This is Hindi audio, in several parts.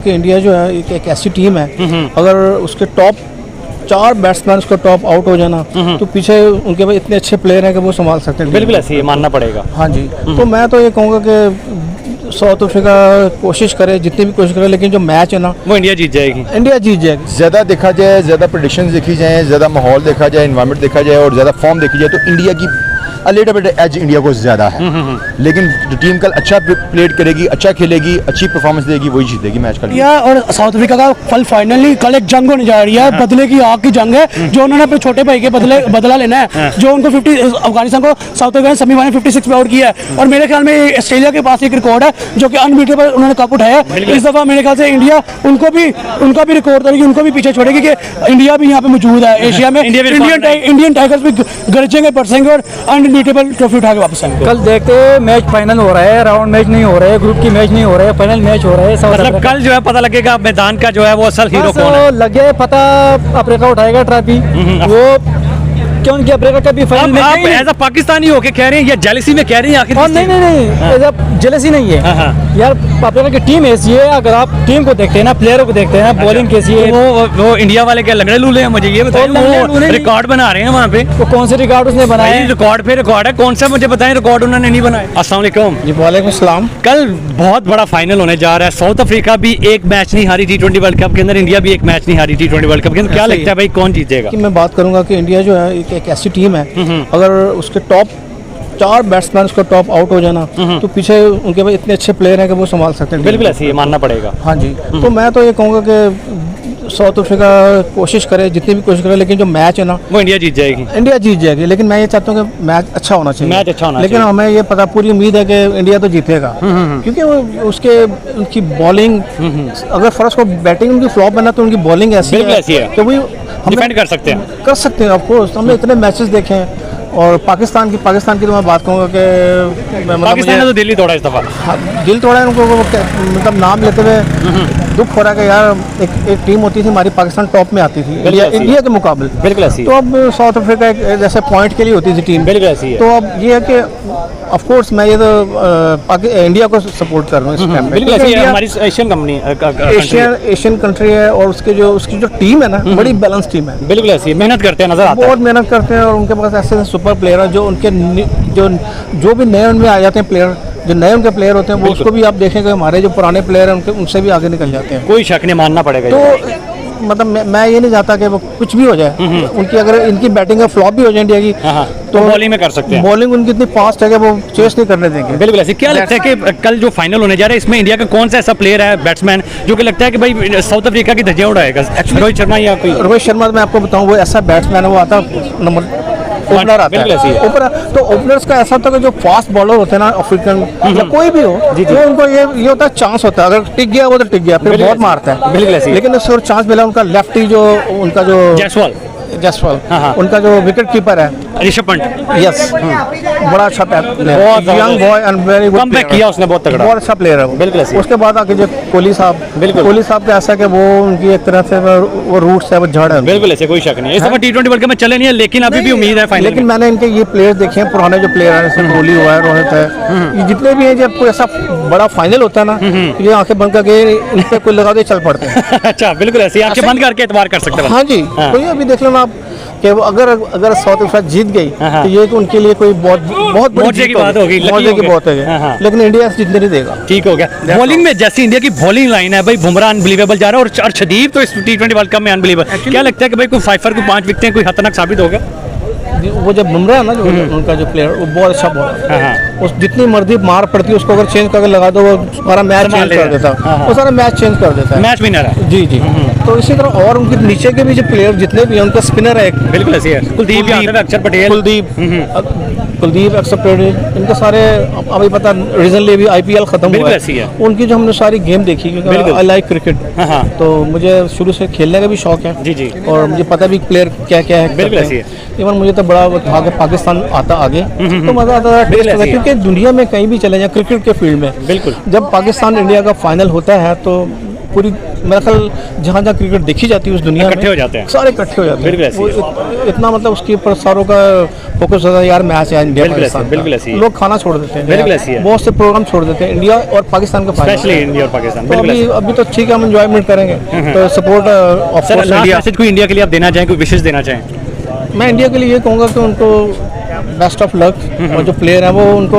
कि इंडिया जो है एक ऐसी टीम है, अगर उसके टॉप 4 बैट्समैन उसका टॉप आउट हो जाना तो पीछे उनके पास इतने अच्छे प्लेयर हैं कि वो संभाल सकते हैं। बिल्कुल ऐसे ही मानना पड़ेगा। हाँ जी, तो मैं तो ये कहूँगा कि साउथ अफ्रीका कोशिश करे, जितनी भी कोशिश करे, लेकिन जो मैच है ना वो इंडिया जीत जाएगी। इंडिया जीत जाएगी। ज़्यादा देखा जाए, ज़्यादा प्रेडिक्शंस देखी जाए, ज़्यादा माहौल देखा जाए, इन्वायरमेंट देखा जाए और ज़्यादा फॉर्म देखी जाए तो इंडिया की लिटिल बिट एज इंडिया को ज़्यादा है। लेकिन जो टीम कल अच्छा प्ले करेगी, अच्छा खेलेगी, अच्छी परफॉर्मेंस देगी, वही जीतेगी मैच कल। इंडिया और साउथ अफ्रीका का कल फाइनली कल एक जंग होने जा रही है। बदले की आग की जंग है जो उन्होंने अपने छोटे भाई के बदला लेना है। जो उनको 50 अफगानिस्तान को साउथ अफ्रीका ने सेमीफाइनल 56 पे आउट किया है और मेरे ख्याल में ऑस्ट्रेलिया के पास एक रिकॉर्ड है जो कि अनबीटेबल उन्होंने कप उठाया। इस दफा मेरे ख्याल से इंडिया उनका भी रिकॉर्ड करेगी, उनको भी पीछे छोड़ेगी कि इंडिया भी यहाँ पे मौजूद है एशिया में। इंडियन टाइगर्स भी गरजेंगे, बरसेंगे और अनबीटेबल ट्रॉफी उठा के वापस आएंगे। कल देखते मैच फाइनल हो रहा है, राउंड मैच नहीं हो रहे, ग्रुप की मैच नहीं हो रहे, फाइनल मैच हो रहे हैं। मतलब कल जो है पता लगेगा मैदान का जो है वो असल हीरो कौन है। लगे पता अफ्रीका उठाएगा ट्रॉफी। वो क्यों कि अफ्रीका का भी फाइनल में आप एज अ पाकिस्तानी होके कह रहे हैं या जेलसी में कह रहे हैं आखिर? नहीं जेलसी नहीं है यार, अफ्रीका की टीम ऐसी है। अगर आप टीम को देखते हैं ना, प्लेयरों को देखते हैं ना, बॉलिंग कैसी है। वो इंडिया वाले क्या लंगड़े लूले हैं? मुझे ये बताइए, वो रिकॉर्ड बना रहे हैं वहाँ पे। तो कौन से रिकॉर्ड उसने बनाए? रिकॉर्ड पे रिकॉर्ड है, कौन सा मुझे बताएं रिकॉर्ड उन्होंने नहीं बनाया। अस्सलाम वालेकुम जी, वालेकुम सलाम। कल बहुत बड़ा फाइनल होने जा रहा है। साउथ अफ्रीका भी एक मैच नहीं हारी T20 वर्ल्ड कप के अंदर, इंडिया भी एक मैच नहीं हारी T20 वर्ल्ड कप के अंदर। क्या लगता है भाई कौन जीतेगा? कि मैं बात करूंगा कि इंडिया जो है एक ऐसी टीम है, अगर उसके टॉप 4 बैट्समैन उसका टॉप आउट हो जाना तो पीछे उनके पास इतने अच्छे प्लेयर हैं कि वो संभाल सकते हैं। बिल्कुल ऐसे ही मानना पड़ेगा। हाँ जी, तो मैं तो ये कहूँगा कि साउथ अफ्रीका कोशिश करे, जितनी भी कोशिश करे, लेकिन जो मैच है ना वो इंडिया जीत जाएगी। इंडिया जीत जाएगी। लेकिन मैं ये चाहता हूँ कि मैच अच्छा होना चाहिए। मैच अच्छा होना लेकिन चाहिए। हमें ये पता पूरी उम्मीद है कि इंडिया तो जीतेगा, क्योंकि वो उनकी बॉलिंग, अगर फर्स्ट को बैटिंग उनकी फ्लॉप बना तो उनकी बॉलिंग ऐसी है कि वो डिफेंड कर सकते हैं। Of course. हमने इतने मैचेस देखे हैं। और पाकिस्तान की तो मैं बात कहूँगा कि पाकिस्तान ने तो दिल्ली तोड़ा इस दफा। दिल तोड़ा है उनको, मतलब नाम लेते हुए दुख हो रहा है कि यार एक टीम होती थी हमारी, पाकिस्तान टॉप में आती थी इंडिया के मुकाबले। बिल्कुल ऐसी तो अब साउथ अफ्रीका एक जैसे पॉइंट के लिए होती थी टीम। बिल्कुल ऐसी है। तो अब ये है कि ऑफ कोर्स मैं ये तो इंडिया को सपोर्ट कर रहा हूँ इस टाइम में। बिल्कुल ऐसी है, हमारी एशियन कंपनी एशियन कंट्री है और उसकी जो टीम है ना, बड़ी बैलेंस टीम है। बिल्कुल ऐसी मेहनत करते हैं, नजर आता है। बहुत मेहनत करते हैं और उनके पास ऐसे सुपर प्लेयर हैं जो उनके जो भी नए उनमें आ जाते हैं प्लेयर, जो नए उनके प्लेयर होते हैं वो उसको भी आप देखेंगे हमारे जो पुराने प्लेयर हैं उनसे भी आगे निकल जाते हैं। कोई शक नहीं, मानना पड़ेगा। तो मतलब मैं ये नहीं चाहता कि वो कुछ भी हो जाए उनकी, अगर इनकी बैटिंग फ्लॉप भी हो जाए इंडिया की तो बॉलिंग में कर सकते हैं। बॉलिंग उनकी इतनी फास्ट है कि वो चेस नहीं करने देंगे। बिल्कुल ऐसे। क्या लगता है कि कल जो फाइनल होने जा रहा है इसमें इंडिया का कौन सा ऐसा प्लेयर है, बैट्समैन, जो कि लगता है कि भाई साउथ अफ्रीका की धज्जियां उड़ाएगा? रोहित शर्मा या कोई? रोहित शर्मा मैं आपको बताऊं, वो ऐसा बैट्समैन है, वो आता नंबर ओपनर आता है। ओपनर तो ओपनर्स का ऐसा होता है कि जो फास्ट बॉलर होते हैं ना, अफ्रीकन या कोई भी हो, वो उनको ये होता है चांस होता है। अगर टिक गया वो तो टिक गया, फिर बहुत मारता है। बिल्कुल ऐसे। लेकिन उसको चांस मिला उनका लेफ्टी जो उनका जो जायसवाल, उनका जो विकेट कीपर है ऋषभ पंत। यस, बड़ा अच्छा player, young boy and very good. Comeback किया उसने, बहुत तगड़ा, बहुत अच्छा प्लेयर है वो। बिल्कुल ऐसे। उसके बाद आके जो कोहली साहब का ऐसा कि वो उनकी एक तरह से वो रूट्स है, वो जड़ है। बिल्कुल ऐसे, कोई शक नहीं। इस दफा T20 वर्ल्ड कप में चले नहीं है, लेकिन अभी भी उम्मीद है फाइनल। लेकिन मैंने इनके ये प्लेयर्स देखे हैं, पुराने जो प्लेयर हैं, जैसे कोहली हुआ है, रोहित है, ये जितने भी हैं, जब कोई ऐसा बड़ा फाइनल होता है ना, ये आंखें बंद करके इन पे कोई लगा दे चल पड़ते हैं। अच्छा, बिल्कुल ऐसे आंखें बंद करके एतबार कर सकते हैं। हाँ जी, तो ये अभी देख लो ना आप कि वो अगर साउथ अफ्रीका जीत गई तो ये तो उनके लिए कोई बहुत बड़ी की बात होगी, मौजे की बात है। लेकिन इंडिया जीतने नहीं देगा। ठीक हो गया। बॉलिंग में जैसी इंडिया की बॉलिंग लाइन है भाई, बुमराह अनबिलीवेबल जा रहा है और अर्शदीप तो इस T20 वर्ल्ड कप में अनबिलीवेबल। क्या लगता है कि भाई कोई 5 को 5 विकेटें कोई खतरनाक साबित होगा? वो जब बुमराह है ना, जो उनका जो प्लेयर, वो बहुत अच्छा बॉलर है। उस जितनी मर्जी मार पड़ती है उसको अगर चेंज करके लगा दो, वो सारा मैच चेंज कर देता है। वो सारा मैच चेंज कर देता है, मैच विनर है। जी जी। तो इसी तरह और उनके नीचे के भी जो प्लेयर जितने भी हैं, उनका स्पिनर है एक। बिल्कुल ऐसे है। कुलदीप, अक्षर पटेल, कुलदीप, अक्षर पटेल, इनका सारे अभी पता रिसेंटली भी IPL खत्म हुआ है, उनकी जो हमने सारी गेम देखी, क्योंकि आई लाइक क्रिकेट, तो मुझे शुरू से खेलने का भी शौक है। जी जी। और मुझे पता भी प्लेयर क्या क्या है। बिल्कुल ऐसी है। इवन मुझे तो बड़ा था कि पाकिस्तान आता आगे तो मजा आता था, टेस्ट होता है, क्योंकि दुनिया में कहीं भी चले जाए क्रिकेट के फील्ड में, बिल्कुल जब पाकिस्तान इंडिया का फाइनल होता है तो पूरी मेरा ख्याल जहाँ जहाँ क्रिकेट देखी जाती है उस दुनिया इकट्ठे हो जाते हैं। सारे इकट्ठे हो जाते बिल्कुल हैं। ऐसे ही वो इतना मतलब उसके ऊपर सारों का फोकस होता है, यार मैच है इंडिया बिल्कुल ऐसे- पाकिस्तान बिल्कुल का। ऐसे ही है। लोग खाना छोड़ देते हैं, बिल्कुल ऐसे ही है। बहुत से प्रोग्राम छोड़ देते हैं इंडिया और पाकिस्तान का फाइनल। स्पेशली इंडिया और पाकिस्तान, तो बिल्कुल अभी ऐसे। अभी तो ठीक है, हम एंजॉयमेंट करेंगे, तो support of sir, course last India. Message कोई इंडिया के लिए आप देना चाहें, कोई विशेष देना चाहें? मैं इंडिया के लिए ये कहूँगा कि उनको बेस्ट ऑफ लक, और जो प्लेयर हैं वो उनको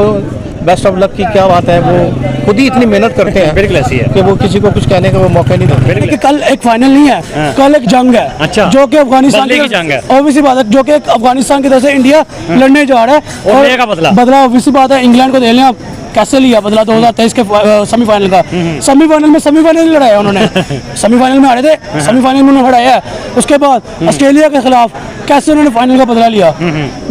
बेस्ट ऑफ लक की क्या बात है, वो खुद ही इतनी मेहनत करते हैं बिल्कुल ऐसी है। कि वो किसी को कुछ कहने का वो मौका नहीं देते। कि कल एक फाइनल नहीं है, कल एक जंग है। अच्छा। जो कि अफगानिस्तान बदले की जंग है। ऑब्वियसली बात है, जो कि अफगानिस्तान की तरफ से इंडिया लड़ने जा रहा है और लेगा बदला। बदला ऑब्वियसली बात है। इंग्लैंड को दे लें आप, कैसे लिया बदला 2023 के सेमीफाइनल का। सेमीफाइनल में लड़ाया उन्होंने, सेमीफाइनल में हारे थे, सेमीफाइनल में उन्होंने हराया है। उसके बाद ऑस्ट्रेलिया के खिलाफ कैसे उन्होंने फाइनल का बदला लिया।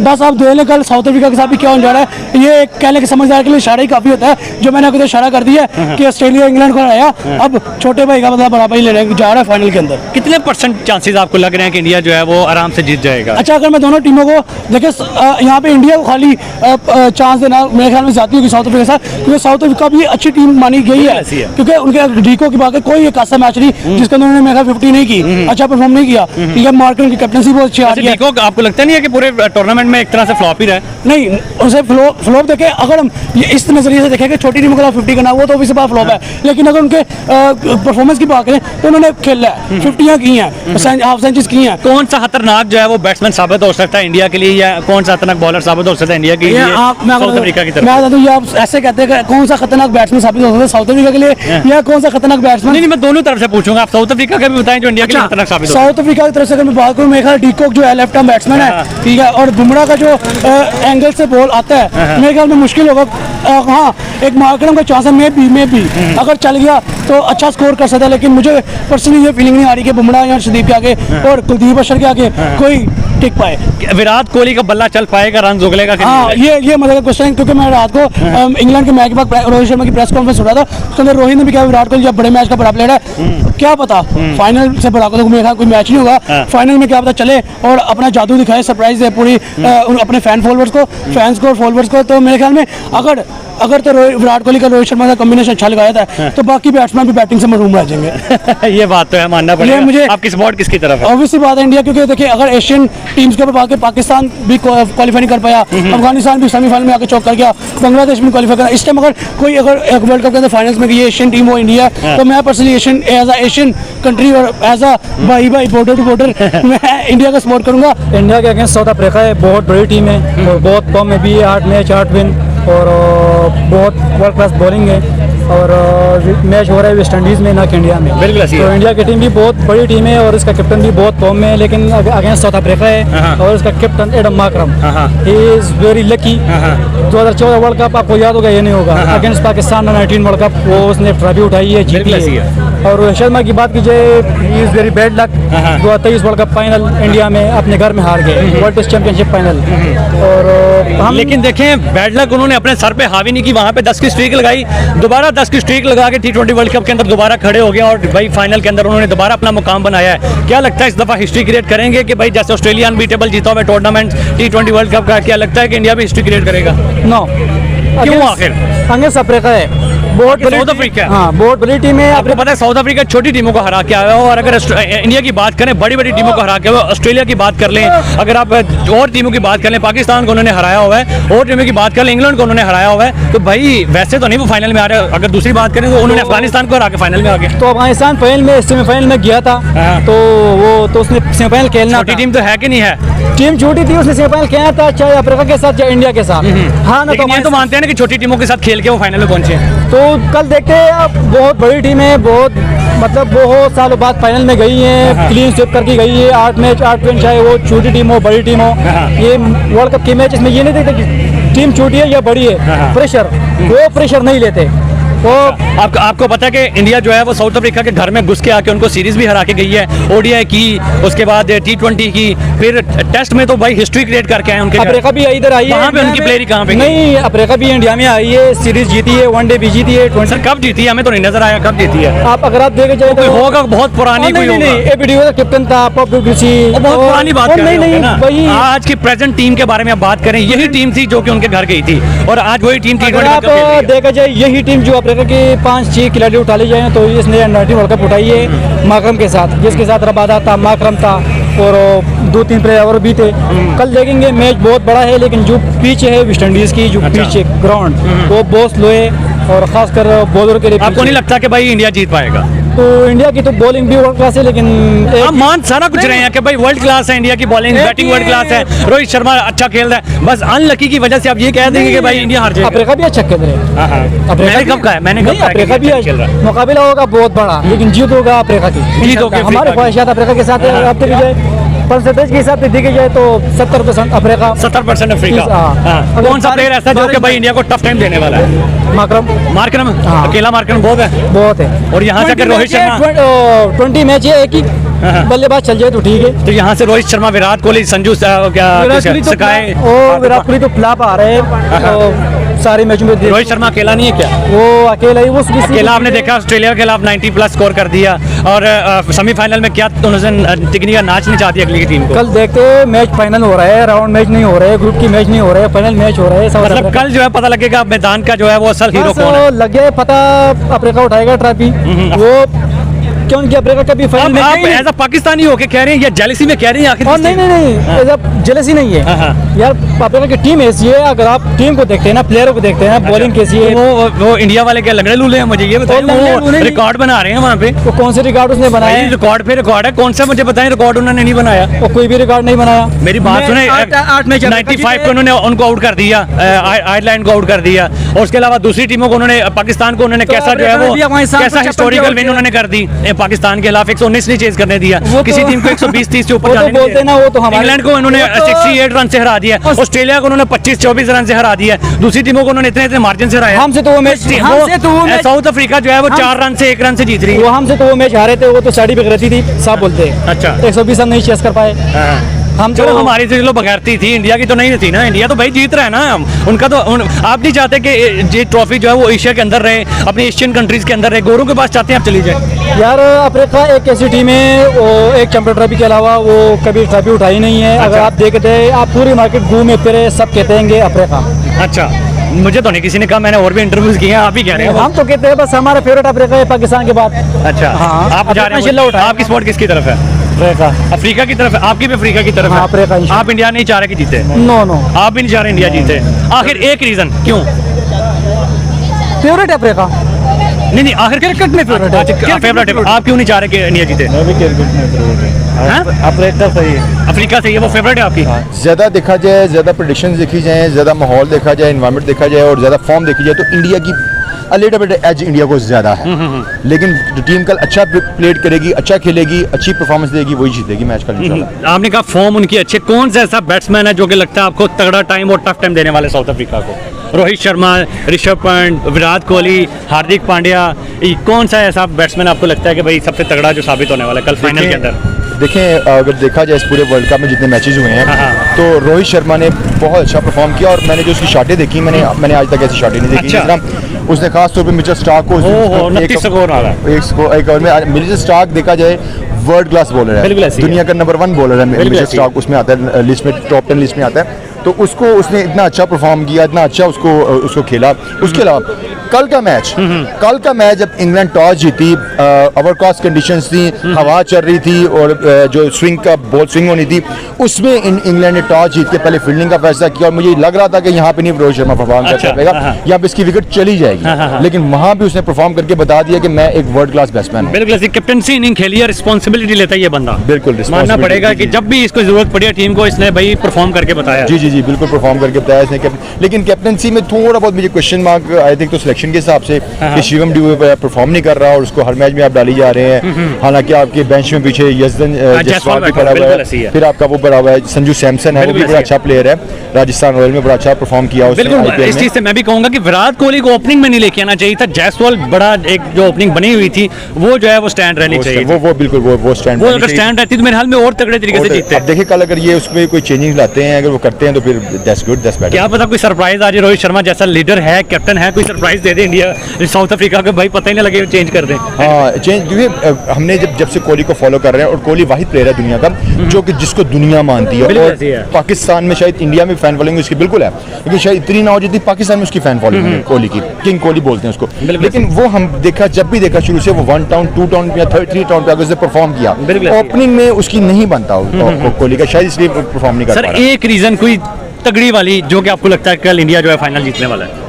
बस आप देख लें कल साउथ अफ्रीका के साथ भी क्या होने जा रहा है। ये कहने के समझदार के लिए इशारा ही काफी होता है, जो मैंने आपको इशारा कर दिया कि ऑस्ट्रेलिया इंग्लैंड को हराया, अब छोटे भाई का बदला बराबर ही लेने जा रहा है फाइनल के अंदर। कितने % चांसेस आपको लग रहे हैं कि इंडिया जो है वो आराम से जीत जाएगा? अच्छा, अगर मैं दोनों टीमों को देखिए, यहाँ पे इंडिया को खाली चांस देना मेरे ख्याल में जाती होगी साउथ अफ्रीका के साथ, क्योंकि साउथ अफ्रीका भी अच्छी टीम मानी गई है, ऐसी है। क्योंकि उनके डीको की बात है, कोई एक ऐसा मैच नहीं जिसके अंदर उन्होंने मेरा 50 नहीं की, अच्छा परफॉर्म नहीं किया। ठीक है, मार्केट की कैप्टनसी बहुत अच्छी आ रही है। देखो, आपको लगता नहीं है कि पूरे टूर्नामेंट में एक तरह से फ्लॉप ही रहा है? नहीं, उसे फ्लॉप देखे, अगर हम ये इस नजरिए से देखें कि छोटी टीमों के खिलाफ 50 करना, वो तो ऑब्वियसली बात फ्लॉप है। लेकिन अगर उनके परफॉर्मेंस की बात करें तो उन्होंने खेला है, 50 की हैं, हाफ सेंचुरीज की हैं। कौन सा खतरनाक जो है वो बैट्समैन साबित हो सकता है इंडिया के लिए, या कौन सा खतरनाक बॉलर साबित हो सकता है इंडिया के लिए साउथ अफ्रीका की तरफ? मैं बता दूं, ये आप ऐसे कहते हैं कि कौन सा खतरनाक बैट्समैन साबित हो सकता है साउथ अफ्रीका के लिए, या कौन सा खतरनाक बैट्समैन? नहीं, मैं दोनों तरफ से पूछूंगा। आप साउथ अफ्रीका का भी बताएं जो इंडिया के लिए खतरनाक साबित हो। साउथ अफ्रीका की तरफ से अगर मैं बात करूं, मेरे ख्याल डीकॉक जो है लेफ्ट आर्म बैट्समैन है, ठीक है, और बुमराह का जो एंगल से बॉल आता है, मेरे ख्याल में मुश्किल होगा। हाँ, एक मार्करम का चांस है, मे भी अगर चल गया तो अच्छा स्कोर कर सकता है, लेकिन मुझे पर्सनली ये फीलिंग नहीं आ रही कि बुमराह या अर्शदीप के आगे और कुलदीप अशर के आगे कोई टिक पाए। विराट कोहली का बल्ला चल पाएगा, रन उगलेगा कि हाँ, नहीं? ये मजा का क्वेश्चन है, क्योंकि मैं रात को इंग्लैंड के मैच के बाद रोहित शर्मा की प्रेस कॉन्फ्रेंस हो रहा था, उसके अंदर रोहित ने भी कहा विराट कोहली जब बड़े मैच का बड़ा प्लेयर है, क्या पता फाइनल से बड़ा कोई मैच नहीं होगा, फाइनल में क्या पता चले और अपना जादू दिखाए, सरप्राइज दे पूरी अपने फैंस को फॉलोअर्स को। तो मेरे ख्याल में अगर तो विराट कोहली का रोहित शर्मा का कॉम्बिनेशन अच्छा लगाया था, तो बाकी बैट्समैन भी बैटिंग से महरूम रह जाएंगे। ये बात तो है, मानना पड़ेगा। मुझे आपकी सपोर्ट किसकी तरफ है? ऑब्वियसली बात है इंडिया, क्योंकि देखिए अगर एशियन टीम्स के ऊपर बात करें, पाकिस्तान भी क्वालिफाई नहीं कर पाया, अफगानिस्तान भी सेमीफाइनल में आके चौक कर गया, बांग्लादेश भी क्वालिफाई करा। इस टाइम अगर वर्ल्ड कप के अंदर फाइनल्स में ये एशियन टीम हो इंडिया, तो मैं personally as a Asian country और एज अ भाई बॉर्डर टू बॉर्डर मैं इंडिया का सपोर्ट करूंगा। इंडिया के अगेंस्ट साउथ अफ्रीका है, बहुत बड़ी टीम है और बहुत कम में भी है, 8 मैच 8 विन, और बहुत वर्ल्ड क्लास बॉलिंग है, और मैच हो रहा है वेस्ट इंडीज़ में, ना कि इंडिया में। बिल्कुल ऐसी है। तो इंडिया की टीम भी बहुत बड़ी टीम है और इसका कैप्टन भी बहुत फॉर्म में है, लेकिन अगेंस्ट साउथ अफ्रीका है और इसका captain Adam माकरम, he is very lucky. 2014 world cup आपको याद होगा, ये नहीं होगा, अगेंस्ट पाकिस्तान 19 वर्ल्ड कप, वो उसने ट्रॉफी उठाई है, जीती है। और रोहित शर्मा की बात कीजिए, he is very bad luck, 2023 world cup final India में अपने घर में हार गए, वर्ल्ड टेस्ट चैंपियनशिप फाइनल। और हम लेकिन देखें, बैड लक उन्होंने अपने सर पे हावी नहीं की, वहां पे 10 की स्ट्रीक लगाई, दोबारा 10 की स्ट्रीक लगा के T20 वर्ल्ड कप के अंदर दोबारा खड़े हो गया, और भाई फाइनल के अंदर उन्होंने दोबारा अपना मुकाम बनाया है। क्या लगता है इस दफा हिस्ट्री क्रिएट करेंगे कि भाई जैसे ऑस्ट्रेलिया अनबीटेबल जीता हुआ टूर्नामेंट T20 वर्ल्ड कप का, क्या लगता है कि इंडिया भी हिस्ट्री क्रिएट करेगा? नो, क्यों आखिर? अगेंस्ट अफ्रीका है, बहुत साउथ अफ्रीका? हाँ, बहुत बड़ी टीम है। आपको पता है साउथ अफ्रीका छोटी टीमों को हरा के आया हो, और अगर इंडिया की बात करें बड़ी बड़ी टीमों को हरा के हुआ, ऑस्ट्रेलिया की बात कर लें, अगर आप और टीमों की बात कर लें, पाकिस्तान को उन्होंने हराया हुआ है, और टीमों की बात कर लें, इंग्लैंड को उन्होंने हराया हुआ है, तो भाई वैसे तो नहीं वो फाइनल में आ रहे। अगर दूसरी बात करें तो उन्होंने अफगानिस्तान को हरा के फाइनल में आ गए। तो अफगानिस्तान फाइनल में सेमीफाइनल में गया था, तो वो तो उसने सेमीफाइनल खेलना छोटी था। टीम तो है कि नहीं है? टीम छोटी थी, उसने सेमीफाइनल खेला था, चाहे अफ्रीका के साथ चाहे इंडिया के साथ। हाँ ना, लेकिन ये तो मानते हैं ना कि छोटी टीमों के साथ खेल के वो फाइनल में पहुंचे। तो कल देखते हैं, अब बहुत बड़ी टीम है, बहुत मतलब बहुत सालों बाद फाइनल में गई है, क्लीन स्वीप करके गई है, 8 मैच 8 विन, चाहे वो छोटी टीम हो बड़ी टीम हो। ये वर्ल्ड कप के मैच इसमें ये नहीं देखते कि टीम छोटी है या बड़ी है, प्रेशर वो प्रेशर नहीं लेते। वो आपको पता है कि इंडिया जो है वो साउथ अफ्रीका के घर में घुस के आके उनको सीरीज भी हरा के गई है, ओडीआई की, उसके बाद T20 की, फिर टेस्ट में तो भाई हिस्ट्री क्रिएट करके आए उनके घर। अफ्रीका भी इधर आई है, वहाँ पे उनकी प्लेयर कहाँ पे? नहीं, अफ्रीका भी इंडिया में आई है, सीरीज जीती है, वनडे भी जीती है। सर कब जीती है? हमें तो नहीं नजर आया कब जीती है। आप अगर आप देखे जाए कोई तो होगा बहुत पुरानी, कोई होगा नहीं, वीडियो का कैप्टन था, बहुत पुरानी बात कर रहे नहीं, होंगे ना। वही आज की प्रेजेंट टीम के बारे में आप बात करें, यही टीम थी जो कि उनके घर गई थी, और आज वही टीम अगर आप देखा जाए यही टीम जो अफ्रीका की 5-6 खिलाड़ी उठा ली जाए तो इसने अंडर-19 वर्ल्ड कप उठाई है माकरम के साथ, जिसके साथ रबादा था, माकरम था और 2-3 प्लेयर और भी थे। कल देखेंगे मैच बहुत बड़ा है, लेकिन जो पिच है वेस्ट इंडीज़ की, जो पिच है ग्राउंड वो बहुत स्लो है और खासकर बॉलर के लिए। आपको नहीं लगता कि भाई इंडिया जीत पाएगा? तो इंडिया की तो बॉलिंग भी वर्ल्ड क्लास है, लेकिन आप मान सारा कुछ रहे हैं कि भाई वर्ल्ड क्लास है इंडिया की बॉलिंग, बैटिंग वर्ल्ड क्लास है, रोहित शर्मा अच्छा खेल रहा है, बस अनलकी की वजह से आप ये कह देंगे कि भाई इंडिया हार जाएगा। अफ्रीका भी अच्छा खेल रहा है। मैंने कब कहा है? मैंने कब कहा है कि अफ्रीका भी इंडिया खेल रहा है? मुकाबला होगा बहुत बड़ा, लेकिन जीत होगा अफ्रीका की। जीत होगी अफ्रीका हमारे की। ख्वाहिशात अफ्रीका के साथ है। अब देखी जाए परसेंटेज के हिसाब से देखी जाए तो 70% अफ्रीका, 70% अफ्रीका। हाँ। कौन सा प्लेयर ऐसा जो कि भाई इंडिया को टफ टाइम देने वाला है? माकरम मार्करम, हाँ। अकेला मार्करम बहुत है। बहुत है। और यहाँ से अगर रोहित शर्मा 20 मैच है, एक ही बल्लेबाज चल जाए तो ठीक है। तो यहाँ से रोहित शर्मा, विराट कोहली, संजू विराट कोहली तो सकाए, विराट कोहली तो फ्लॉप आ रहे हैं सारे मैचों में। रोहित शर्मा अकेला नहीं है क्या? वो अकेला ही वो अकेला आपने देखा ऑस्ट्रेलिया के खिलाफ 90+ स्कोर कर दिया और सेमीफाइनल में क्या उन्होंने टिकनी का नाच नहीं चाहती अगली की टीम को। कल देखते मैच फाइनल हो रहा है, राउंड मैच नहीं हो रहे, ग्रुप की मैच नहीं हो रहे, फाइनल मैच हो रहे हैं। मतलब कल जो है पता लगेगा मैदान का जो है वो असल हीरो कौन है। लग गया पता, अफ्रीका उठाएगा ट्रॉफी वो, क्योंकि अफ्रीका कभी फाइनल में आप एज अ पाकिस्तानी होके कह रहे हैं या जेलसी में कह रहे हैं आखिर? और नहीं जेलसी नहीं है यार, अफ्रीका की टीम ऐसी है, अगर आप टीम को देखते हैं ना, प्लेयरों को देखते हैं ना, बॉलिंग कैसी है। वो इंडिया वाले क्या लगने लूले हैं? मुझे ये बताइए, वो रिकॉर्ड बना रहे हैं वहाँ पे। वो कौन से रिकॉर्ड उसने बनाए? रिकॉर्ड पे रिकॉर्ड है, कौन सा मुझे बताएं रिकॉर्ड उन्होंने नहीं बनाया? वो कोई भी रिकॉर्ड नहीं बनाया। मेरी बात सुने, 95 को उन्होंने उनको आउट कर दिया, आयरलैंड को आउट कर दिया, और उसके अलावा दूसरी टीमों को उन्होंने, पाकिस्तान को उन्होंने कैसा जो है वो कैसा हिस्टोरिकल विन उन्होंने कर दी पाकिस्तान के खिलाफ। 119 नहीं चेज करने दिया किसी टीम को, 120-30 से ऊपर जाने बोलते ना, वो तो हमारे इंग्लैंड को उन्होंने 68 रन से हरा दिया, ऑस्ट्रेलिया को उन्होंने 25-24 रन से हरा दिया, दूसरी टीमों को उन्होंने इतने मार्जिन से हराया। हमसे तो वो मैच, साउथ अफ्रीका जो है वो 4 रन से 1 रन से जीत रही है। वो हमसे तो वो मैच हारे थे, वो तो साड़ी पे रहती थी, सब बोलते हैं। अच्छा, 120 रन नहीं चेस कर पाए हम। चलो तो हमारी तो चलो बगैरती थी, इंडिया की तो नहीं थी ना। इंडिया तो भाई जीत रहा है ना, उनका तो आप नहीं चाहते कि ये ट्रॉफी जो है वो एशिया के अंदर रहे, अपनी एशियन कंट्रीज के अंदर रहे, गोरों के पास चाहते हैं आप चली जाए? यार अफ्रीका एक ऐसी टीम है, वो एक चैंपियन ट्रॉफी के अलावा वो कभी ट्रॉफी उठाई नहीं है। अगर आप देखते हैं, आप पूरी मार्केट घूमे फिरे, सब कहते हैं अफ्रीका। अच्छा, मुझे तो नहीं किसी ने कहा, मैंने और भी इंटरव्यूज किए हैं, आप ही कह रहे हैं। हम तो कहते हैं बस हमारा फेवरेट अफ्रीका है पाकिस्तान के बाद। अच्छा, हाँ, आप जा रहे हैं, आपकी स्पोर्ट किसकी तरफ है? अफ्रीका की तरफ है। आपकी भी अफ्रीका की तरफ है? आप इंडिया नहीं चाह रहे कि जीते? नो, आप भी नहीं चाह रहे इंडिया जीते? आखिर एक रीजन क्यों? फेवरेट अफ्रीका नहीं, आखिर क्रिकेट में फेवरेट है। फेवरेट है, आप क्यों नहीं चाह रहे कि इंडिया जीते? अफ्रीका सही है। अफ्रीका सही है, वो फेवरेट है आपकी? ज़्यादा देखा जाए, ज़्यादा प्रेडिक्शंस देखी जाए, ज़्यादा माहौल देखा जाए, इन्वायरमेंट देखा जाए और ज़्यादा फॉर्म देखी जाए तो इंडिया की लिटिल बिट एज इंडिया को ज़्यादा है। लेकिन जो टीम कल अच्छा प्ले करेगी, अच्छा खेलेगी, अच्छी परफॉर्मेंट देगी, वही जीतेगी मैच कल इंशाल्लाह। आपने कहा फॉर्म उनकी अच्छी, कौन सा ऐसा बैट्समैन है जो कि लगता है आपको तगड़ा टाइम और टफ टाइम देने वाले साउथ अफ्रीका को? रोहित शर्मा, ऋषभ पंत, विराट कोहली, हार्दिक पांड्या, कौन सा ऐसा बैट्समैन आपको लगता है कि भाई सबसे तगड़ा जो साबित होने वाला है कल फाइनल के अंदर? देखें, अगर देखा जाए इस पूरे वर्ल्ड कप में जितने मैचेस हुए हैं तो रोहित शर्मा ने बहुत अच्छा परफॉर्म किया और मैंने जो उसकी शॉटें देखी, मैंने आज तक ऐसी शॉटें नहीं देखी। अच्छा। उसने खास तौर पे मिचेल स्टार्क को एक ओवर में, मिचेल स्टार्क देखा जाए वर्ल्ड क्लास बॉलर है, दुनिया का नंबर 1 बॉलर है मिचेल स्टार्क, उसमें आता है लिस्ट में, टॉप 10 लिस्ट में आता है। तो उसको उसने इतना अच्छा परफॉर्म किया, इतना अच्छा उसको खेला। उसके अलावा कल का मैच जब इंग्लैंड टॉस जीती, ओवरकास्ट कंडीशंस थी, हवा चल रही थी और जो स्विंग का बॉल स्विंग होनी थी, उसमें इंग्लैंड ने टॉस जीत के पहले फील्डिंग का फैसला किया और मुझे लग रहा था कि यहाँ पे नहीं रोहित शर्मा परफॉर्म कर पाएगा, यहाँ पे इसकी विकेट चली जाएगी, लेकिन वहाँ भी उसने परफॉर्म करके बता दिया कि मैं एक वर्ल्ड क्लास बैट्समैन हूँ। बिल्कुल, कैप्टनसी इनिंग खेली है, रिस्पॉन्सिबिलिटी लेता है ये बंदा। बिल्कुल मानना पड़ेगा कि जब भी इसको जरूरत पड़ी टीम को, इसने भाई परफॉर्म करके बताया। जी बिल्कुल परफॉर्म करके बताया इसने। लेकिन कैप्टनसी में थोड़ा बहुत मुझे क्वेश्चन मार्क आई थिंक तो सिलेक्शन के हिसाब से कि शिवम ड्यू परफॉर्म नहीं कर रहा और उसको हर मैच में आप डाली जा रहे हैं। हालांकि आपके बेंच में पीछे यजदन जसवाल भी पड़ा हुआ है, फिर आपका वो पड़ा हुआ है संजू सैमसन है, वो भी बड़ा अच्छा प्लेयर है, राजस्थान रॉयल में बड़ा अच्छा परफॉर्म किया उसने। इस चीज से मैं भी कहूंगा कि विराट कोहली को ओपनिंग में नहीं लेके आना चाहिए था, जायसवाल बड़ा एक जो ओपनिंग बनी हुई थी वो जो है वो स्टैंड रहनी चाहिए। वो बिल्कुल वो स्टैंड, वो अगर स्टैंड रहती तो मेरे हाल में और तगड़े तरीके से जीतते। अब देखिए कल अगर ये उसमें कोई चेंजिंग लाते हैं, अगर वो करते हैं तो तो फिर दैट्स गुड, दैट्स बेटर। क्या पता कोई सरप्राइज आज रोहित शर्मा जैसा लीडर है, कैप्टन है, कोई सरप्राइज दे दे इंडिया साउथ अफ्रीका को, भाई पता ही नहीं लगे चेंज कर दे। हाँ चेंज, क्योंकि हमने जब से कोहली को फॉलो कर रहे हैं और कोहली वाहिद प्लेयर है दुनिया का जो कि जिसको दुनिया मानती है, बिल्कुल और ऐसी है। पाकिस्तान में शायद, इंडिया में फैन फॉलोइंग उसकी बिल्कुल है, लेकिन शायद इतनी ना हो जितनी पाकिस्तान में उसकी फैन फॉलोइंग है कोहली की, किंग कोहली बोलते हैं उसको। लेकिन वो हम देखा, जब भी देखा शुरू से वो 1 टाउन 2 टाउन या 3 टाउन पे उसने परफॉर्म किया, ओपनिंग में उसकी नहीं बनता कोहली का, शायद इसलिए परफॉर्म नहीं कर सर पा रहा। एक रीजन कोई तगड़ी वाली जो कि आपको लगता है कल इंडिया जो है फाइनल जीतने वाला है?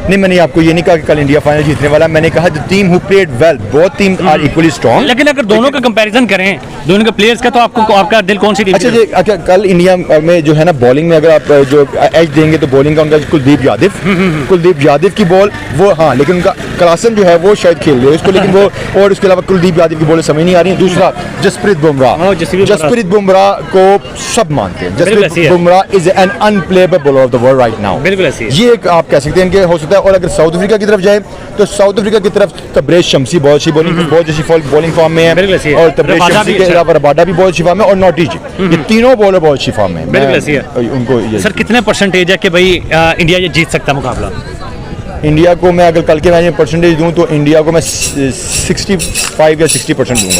नहीं, मैंने आपको ये नहीं कहा कि कल इंडिया फाइनल जीतने वाला, मैंने कहा the team who played well, both team are equally strong. लेकिन अगर दोनों का कंपैरिजन करें, दोनों के प्लेयर्स का, तो आपको आपका दिल कौन सी टीम? अच्छा जी, कल इंडिया में जो है ना बॉलिंग में अगर आप जो एज देंगे तो बॉलिंग का उनका कुलदीप यादव की बॉल वो, हाँ, लेकिन उनका क्लासन जो है वो शायद खेल रहे हैं उसको, लेकिन वो, और उसके अलावा कुलदीप यादव की बॉलें समझ नहीं आ रही है। दूसरा जसप्रीत बुमराह को सब मानते हैं, Jasprit Bumrah is an unplayable bowler of the world right now. बिल्कुल ऐसी है। ये एक आप कह सकते हैं कि हो सकता है। और अगर साउथ अफ्रीका की तरफ जाए तो साउथ अफ्रीका की तरफ तबरेज शम्सी बहुत अच्छी बॉलिंग फॉर्म में है, और तबरेज शम्सी के अलावा रबाडा भी बहुत अच्छी फॉर्म है, और नॉटिज, ये तीनों बॉलर बहुत अच्छी फॉर्म में। बिल्कुल ऐसी है। उनको सर कितने परसेंटेज है कि भाई इंडिया ये जीत सकता है मुकाबला? इंडिया को मैं अगर कल के मैच में परसेंटेज दूं तो इंडिया को मैं 65 या 60% दूंगा।